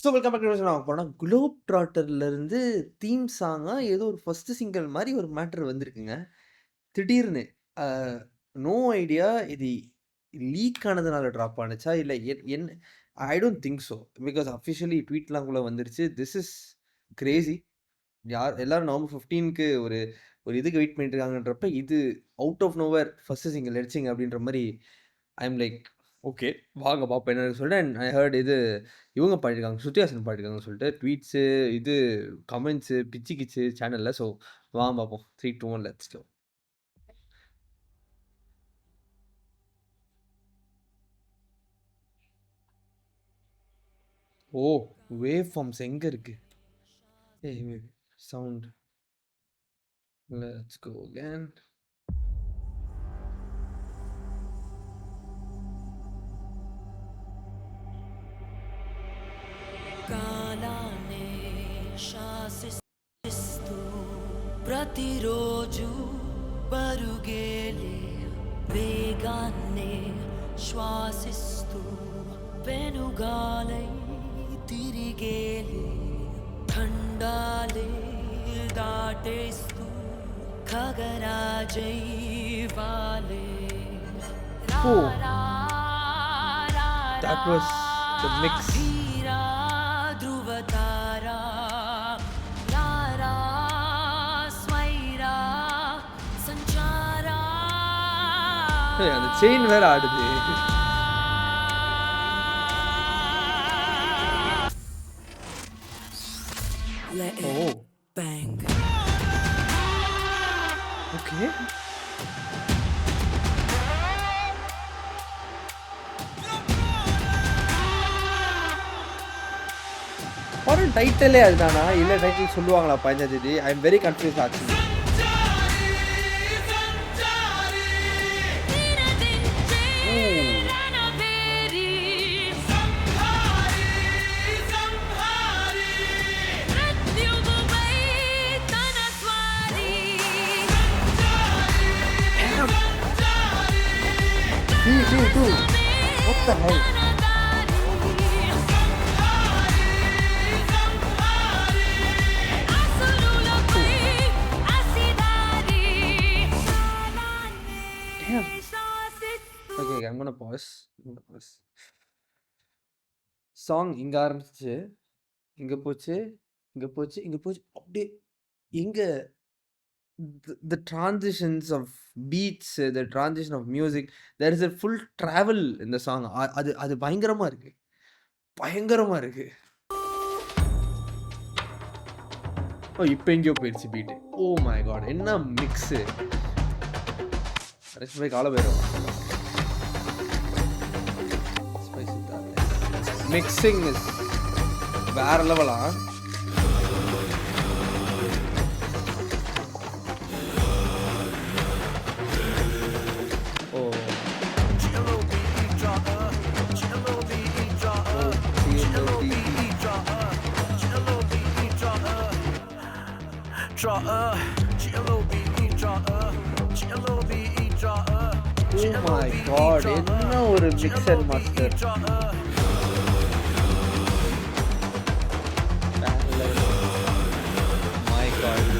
So welcome back to நான் போனா Globe ட்ராட்டர்லேருந்து theme சாங்கா ஏதோ ஒரு ஃபர்ஸ்ட் சிங்கிள் மாரி ஒரு மேட்டர் வந்திருக்குங்க. திடீர்னு அ நோ ஐடியா இது லீக் ஆனதுனால ட்ராப் ஆனுச்சா? இல்ல என் I don't think so. Because officially ட்வீட்லாம் கூட வந்துருச்சு. This is crazy. எல்லாரும் நவம்பர் 15க்கு ஒரு ஒரு இதுக்கு வெயிட் பண்ணிட்டு இருக்காங்கன்றப்ப, இது out of nowhere first single நடிச்சீங்க அப்படின்ற மாரி ஐ அம் லைக் ஓகே. வாங்க பார்ப்போம் என்னன்னு சொல்லிட்டு அண்ட் ஐ ஹெர்ட் இது இவங்க பாடியிருக்காங்க. ஸ்ருதி ஹாசன் பாடியிருக்காங்கன்னு சொல்லிட்டு ட்வீட்ஸு, இது கமெண்ட்ஸு பிச்சிக்கிச்சு சேனல்ல. ஸோ வாங்க பார்ப்போம். 3, 2, 1 லெட்ஸ் கோ. ஓ! வேவ் ஃபார்ம்ஸ் எங்க இருக்கு? ஏய் சவுண்ட். Let's go again. కాలాన్నే శాసిస్తూ ప్రతిరోజు పరుగేలే వేగాన్నే శ్వాసిస్తూ పెనుగాలై తిరిగేలే ఖండాలే దాటేస్తూ ఖగరాజై వాలే రా Oh, రా రా that was the mix. ధీరా ధృవతారా రారా స్వైరా సంచారా ஏய் அந்த செயின் வேற ஆடுது. Let ஓ! it bang. ஓகே. படம் டைட்டிலே அதுதானா? இல்ல டைட்டில் சொல்லுவாங்களா 15ஆம் தேதி? I am very confused actually. నినదించే ఓహ్! రణభేరి మృత్యువుపై తన స్వారీ Dude. What the hell? తన దారి అసురులపై అసిదారి Damn. శాసిస్తూ Okay, I'm gonna pause. Song இங்க ஆரம்பிச்சுச்சு. இங்க போச்சு. அப்படியே எங்க the transitions of beats, the transition of music, there is a full travel in the song. அது அது பயங்கரமா இருக்கு. பயங்கரமா இருக்கு. ஓ! இப்ப எங்கேயோ போயிருச்சு பீட்டு. Oh my god! என்ன மிக்ஸு. கடைசி போய் காலபைரவா? ஸ்பைசி மிக்ஸிங் இஸ் வேற லெவலா? ஓ! Oh my god! என்ன ஒரு மிக்ஸ் அண்ட் மாஸ்டர். வேற லெவல். My god!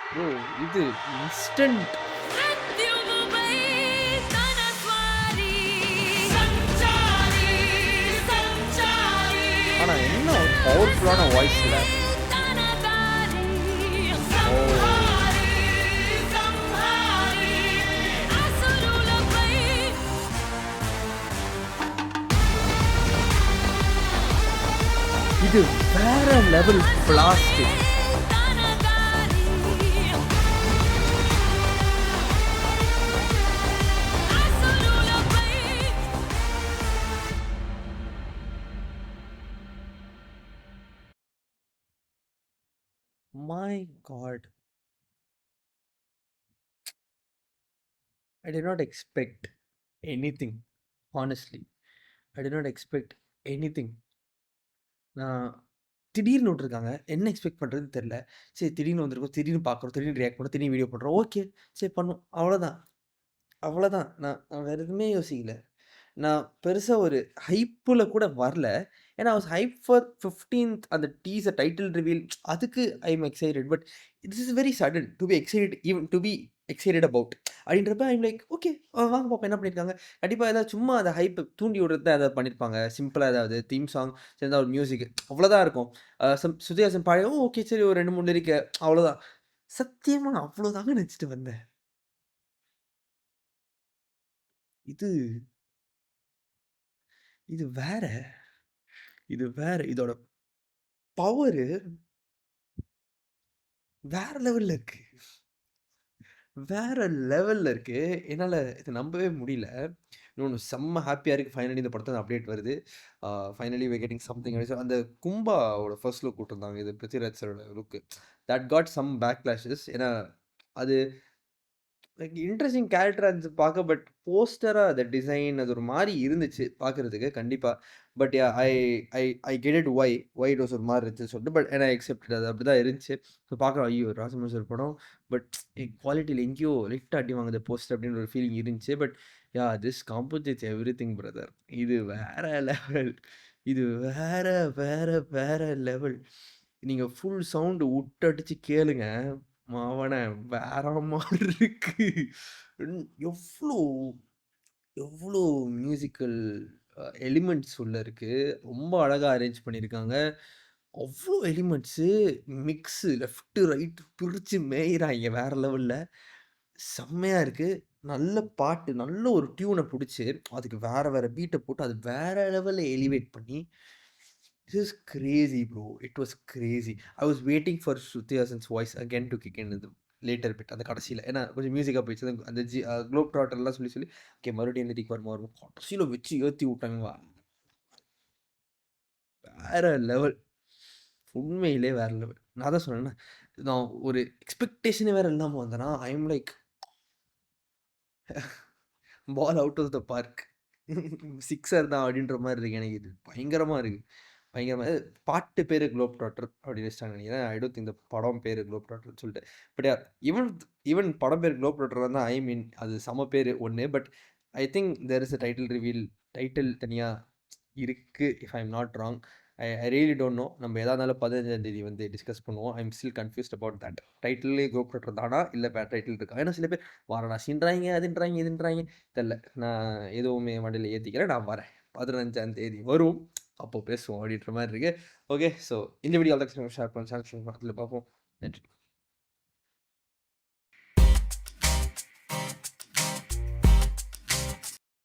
ப்ரோ இது இன்ஸ்டன்ட். మృత్యువుపై తన స్వారీ సంచారి ஆனா என்ன ஒரு பவர்ஃபுல்லான வாய்ஸ்ல. తన దారి ஓ! సంహారి అసురులపై இது வேற லெவல் பிளாஸ்ட். తన దారి అసురులపై my god! I did not expect anything. Honestly, I did not expect anything. நான் திடீர்னு விட்டுருக்காங்க. என்ன எக்ஸ்பெக்ட் பண்றதுன்னு தெரியல. சரி திடீர்னு வந்திருக்கோம். திடீர்னு பார்க்குறோம். திடீர்னு ரியாக்ட் பண்றோம். திடீர்னு வீடியோ பண்றோம். ஓகே. சரி பண்ணோம். அவ்வளோதான். அவ்வளோதான். நான் நான் வேற எதுவுமே யோசிக்கல. நான் பெருசா ஒரு ஹைப்ல கூட வரல. ஏன்னா ஐ வாஸ் ஹைப் ஃபார் 15த் அந்த டீசர் டைட்டில் ரிவீல் அதுக்கு I am excited. But this is very sudden to be excited even to be excited about அப்படின்றப்ப ஐ அம் லைக் ஓகே வாங்க பார்ப்போம் என்ன பண்ணியிருக்காங்க. கண்டிப்பா ஏதாவது சும்மா அத ஹைப் தூண்டி விடுறது தான் ஏதாவது பண்ணியிருப்பாங்க. சிம்பிளா ஏதாவது தீம் சாங் சேர்ந்தா ஒரு மியூசிக் அவ்வளோதான் இருக்கும். ஸ்ருதிஹாசன் பாடி ஓகே சரி ஒரு 2, 3 லிரிக் அவ்வளோதான். சத்தியமா நான் அவ்வளோதாங்க நினைச்சுட்டு வந்தேன். இது இது வேற. இது வேற. இதோட பவரு வேற லெவல்ல இருக்கு. வேற லெவல்ல இருக்கு. என்னால இத நம்பவே முடியல. இன்னொன்னு செம்ம ஹேப்பியா இருக்கு. ஃபைனலி இந்த படத்தோட அப்டேட் வருது. Finally we are getting something அந்த கும்பாவோட ஃபர்ஸ்ட் லுக் விட்டுருந்தாங்க. இது பிருத்விராஜ் சாரோட look. That got some backlashes. ஏன்னா, அது லைக் இன்ட்ரஸ்டிங் கேரக்டரா இருந்துச்சு பார்க்க. பட் போஸ்டரா அந்த டிசைன் அது ஒரு மாரி இருந்துச்சு பார்க்கறதுக்கு கண்டிப்பா. But ya I get it why it was ஒரு மாரி இருந்துச்சுன்னு சொல்லிட்டு. பட் ஐ அக்செப்டட் அது அப்படிதான் இருந்துச்சு. ஸோ பார்க்குறோம் ஐயோ! ராஜமௌழி சார் படம். பட் குவாலிட்டில எங்கேயோ லைட்டா அடி வாங்குது போஸ்டர் அப்படின்னு ஒரு ஃபீலிங் இருந்துச்சு. But yeah this composites everything brother. இது வேற லெவல். இது வேற, வேற, வேற லெவல். நீங்க ஃபுல் சவுண்ட் உட்டடிச்சு கேளுங்க. மவனே வேற மாரி இருக்கு. எவ்ளோ எவ்ளோ மியூசிக்கல் எலிமெண்ட்ஸ் உள்ள இருக்கு. ரொம்ப அழகா அரேஞ்ச் பண்ணியிருக்காங்க. அவ்ளோ எலிமெண்ட்ஸு மிக்ஸு லெஃப்ட், ரைட் பிரிச்சு மேய்றாய்ங்க வேற லெவல்ல. செம்மையா இருக்கு. நல்ல பாட்டு, நல்ல ஒரு டியூன புடிச்சு, அதுக்கு வேற வேற பீட்ட போட்டு, அது வேற லெவல்ல எலிவேட் பண்ணி, this is crazy bro! It was crazy. I was waiting for Shruti Haasan's voice again to kick in later bit அந்த கடைசில. ஏன்னா கொஞ்சம் மியூசிக்கா போயிடுச்சு. அந்த குளோப் ட்ராட்டர்லாம் சொல்லி சொல்லி, ஓகே மறுபடியும் லிரிக் வருமா வருமா கடைசில வச்சு ஏத்தி விட்டாங்க. வேற லெவல். உண்மையிலே வேற லெவல். நான் தான் சொன்னேன்ல, நான் ஒரு எக்ஸ்பெக்டேஷனே வேற இல்லாம வந்தேனா, I am like ball out of the park. Sixer தான் அப்படின்ற மாரி இருக்கு எனக்கு இது. பயங்கரமா இருக்கு. பயங்கரமா பாட்டு பேரு குளோப் ட்ராட்டர் அப்படின்னு வச்சுட்டாங்கன்னு நெனைக்கிறேன். ஐ டோன்ட் திங்க் இந்த படம் பேரு குளோப் ட்ராட்டர்ன்னு சொல்லிட்டு. பட் யா ஈவன் ஈவன் படம் பேரு குளோப் ட்ராட்டரா இருந்தா ஐ மீன் அது செம பேரு ஒண்ணு. But I think there is a title reveal. Title தனியா இருக்கு if I am not wrong. I really don't know. நம்ம எதா இருந்தாலும் 15ஆம் தேதி வந்து டிஸ்கஸ் பண்ணுவோம். I am still confused about that. டைட்டில்லே குளோப் ட்ராட்டர் தானா? இல்ல வேற டைட்டில் இருக்கா? ஏன்னா சில பேர் வாரணாசின்றாய்ங்க, அதுன்றாய்ங்க, இதுன்றாய்ங்க. தெர்ல. நான் எதுவுமே மண்டையில ஏத்திக்கல. நான் வரேன். 15ஆம் தேதி வரும். அப்போ பேசுவோம் அப்படின்ற மாரி இருக்கு. ஓகே. ஸோ இந்த வீடியோ அவ்வளோதான் ஷேர் பண்ணுங்க. பார்ப்போம். நன்றி.